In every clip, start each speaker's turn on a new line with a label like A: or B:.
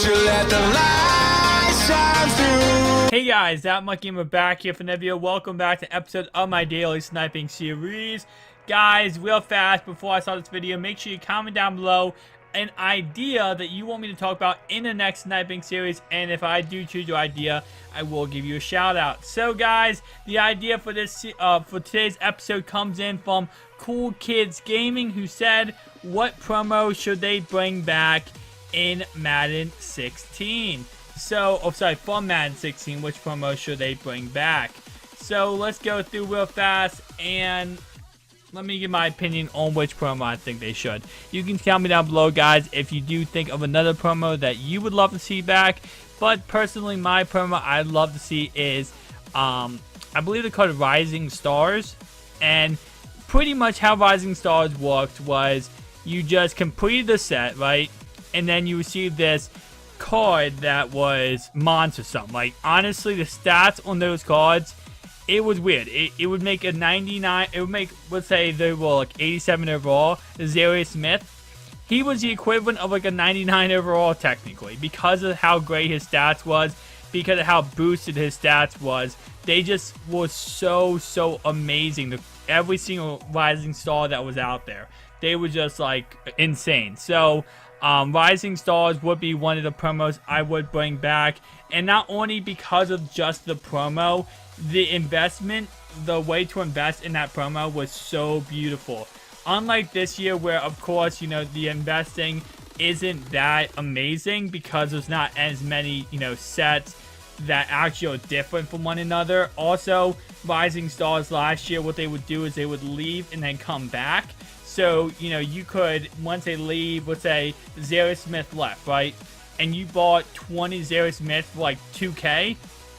A: you let the light shine through.
B: Hey guys, ThatMuckGamer back here for another video. Welcome back to episode of my daily sniping series. Guys, real fast, before I start this video, make sure you comment down below an idea that you want me to talk about in the next sniping series, and if I do choose your idea, I will give you a shout out. So guys, the idea for this for today's episode comes in from Cool Kids Gaming, who said, what promo should they bring back in Madden 16? So, from Madden 16, which promo should they bring back? So let's go through real fast and let me give my opinion on which promo I think they should. You can tell me down below, guys, if you do think of another promo that you would love to see back. But personally, my promo I'd love to see is, I believe they're called Rising Stars. And pretty much how Rising Stars worked was you just completed the set, right? And then you received this card that was monster something. Like, honestly, the stats on those cards, it was weird. It would make a 99, it would make, let's say they were like 87 overall. Zarius Smith, he was the equivalent of like a 99 overall technically, because of how great his stats was, because of how boosted his stats was. They just were so amazing. Every single Rising Star that was out there, they were just like insane. So Rising Stars would be one of the promos I would bring back, and not only because of just the promo, the investment, the way to invest in that promo was so beautiful. Unlike this year where, of course, you know, the investing isn't that amazing because there's not as many, you know, sets that actually are different from one another. Also, Rising Stars last year, what they would do is they would leave and then come back. So, you know, you could, once they leave, let's say Zarius Smith left, right? And you bought 20 Zarius Smith for like 2K.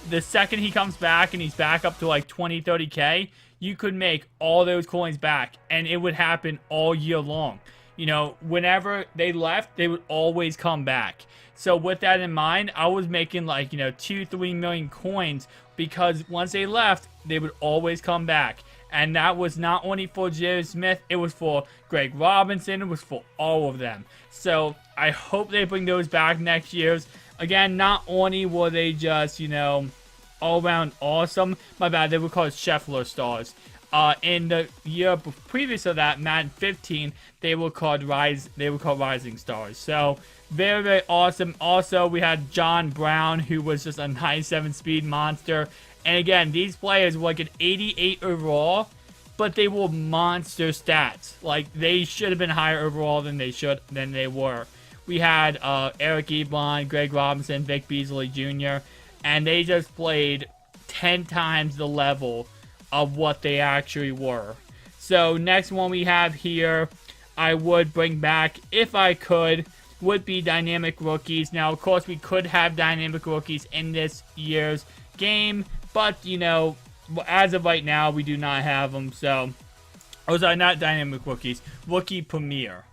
B: The second he comes back and he's back up to like 20, 30K, you could make all those coins back. And it would happen all year long. You know, whenever they left, they would always come back. So with that in mind, I was making like, you know, 2-3 million coins because once they left, they would always come back. And that was not only for Zarius Smith, it was for Greg Robinson, it was for all of them. So I hope they bring those back next year. Again, not only were they just, you know, all around awesome, my bad, they were called Scheffler Stars. In the year previous to that, Madden 15, they were called Rising Stars. So very awesome. Also, we had John Brown, who was just a 97 speed monster. And again, these players were like an 88 overall, but they were monster stats. Like, they should have been higher overall than they were. We had Eric Ebron, Greg Robinson, Vic Beasley Jr., and they just played 10 times the level of what they actually were. So next one we have here, I would bring back, if I could, would be dynamic rookies. Now, of course, we could have dynamic rookies in this year's game, but, you know, as of right now, we do not have them. So, oh, sorry, not dynamic rookies, rookie premier.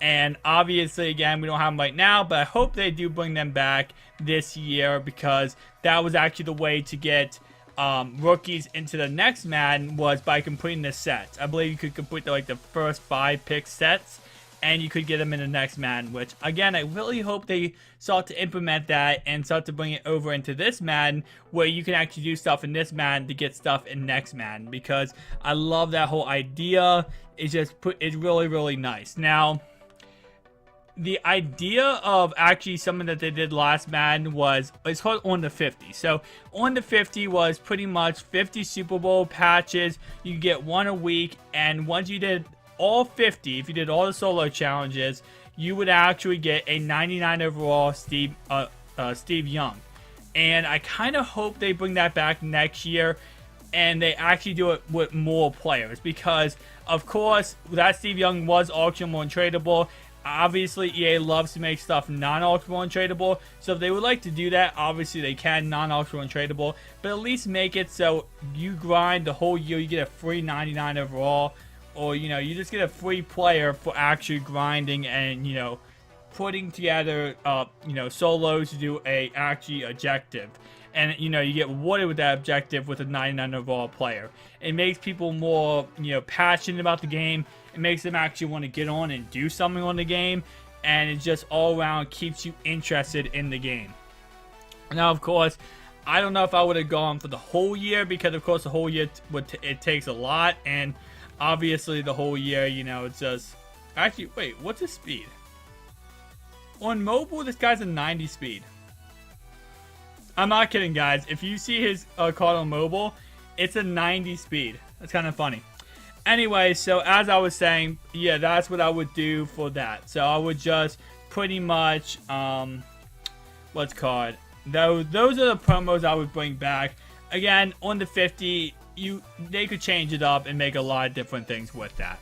B: And obviously, again, we don't have them right now, but I hope they do bring them back this year, because that was actually the way to get rookies into the next Madden, was by completing the sets. I believe you could complete the first 5 pick sets, and you could get them in the next Madden, which, again, I really hope they start to implement that and start to bring it over into this Madden, where you can actually do stuff in this Madden to get stuff in next Madden, because I love that whole idea. It's really nice. Now, the idea of actually something that they did last Madden was, it's called On the 50. So On the 50 was pretty much 50 Super Bowl patches. You get one a week, and once you did all 50, if you did all the solo challenges, you would actually get a 99 overall Steve Young. And I kind of hope they bring that back next year, and they actually do it with more players, because of course that Steve Young was auctionable and tradable. Obviously, EA loves to make stuff non-auctionable and tradable, so if they would like to do that, obviously they can, non-auctionable and tradable, but at least make it so you grind the whole year, you get a free 99 overall, or, you know, you just get a free player for actually grinding and, you know, putting together, you know, solos to do a actually objective. And, you know, you get rewarded with that objective with a 99 overall player. It makes people more, you know, passionate about the game. It makes them actually want to get on and do something on the game. and it just all around keeps you interested in the game. Now, of course, I don't know if I would have gone for the whole year, because of course the whole year it takes a lot, and obviously the whole year, you know, it's just... Actually, wait, what's his speed? On mobile, this guy's a 90 speed. I'm not kidding, guys. If you see his card on mobile, it's a 90 speed. That's kind of funny. Anyway, so as I was saying, yeah, that's what I would do for that. So I would just pretty much, what's called... Those are the promos I would bring back. Again, on the 50, they could change it up and make a lot of different things with that.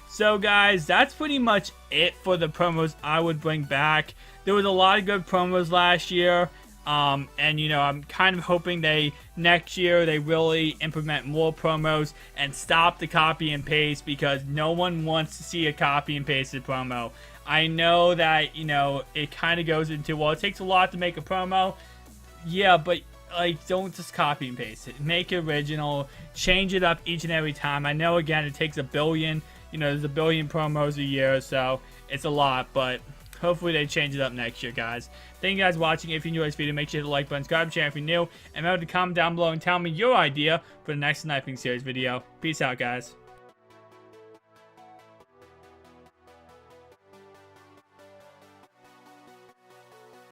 B: So guys, that's pretty much it for the promos I would bring back. There was a lot of good promos last year. And you know, I'm kind of hoping next year they really implement more promos and stop the copy and paste, because no one wants to see a copy and pasted promo. I know that, you know, it kind of goes into, well, it takes a lot to make a promo. Yeah, but like, don't just copy and paste it. Make it original. Change it up each and every time. I know, again, it takes a billion. You know, there's a billion promos a year, so it's a lot, but hopefully they change it up next year, guys. Thank you guys for watching. If you enjoyed this video, make sure to hit the like button, subscribe to the channel if you're new, and remember to comment down below and tell me your idea for the next Sniping Series video. Peace out, guys.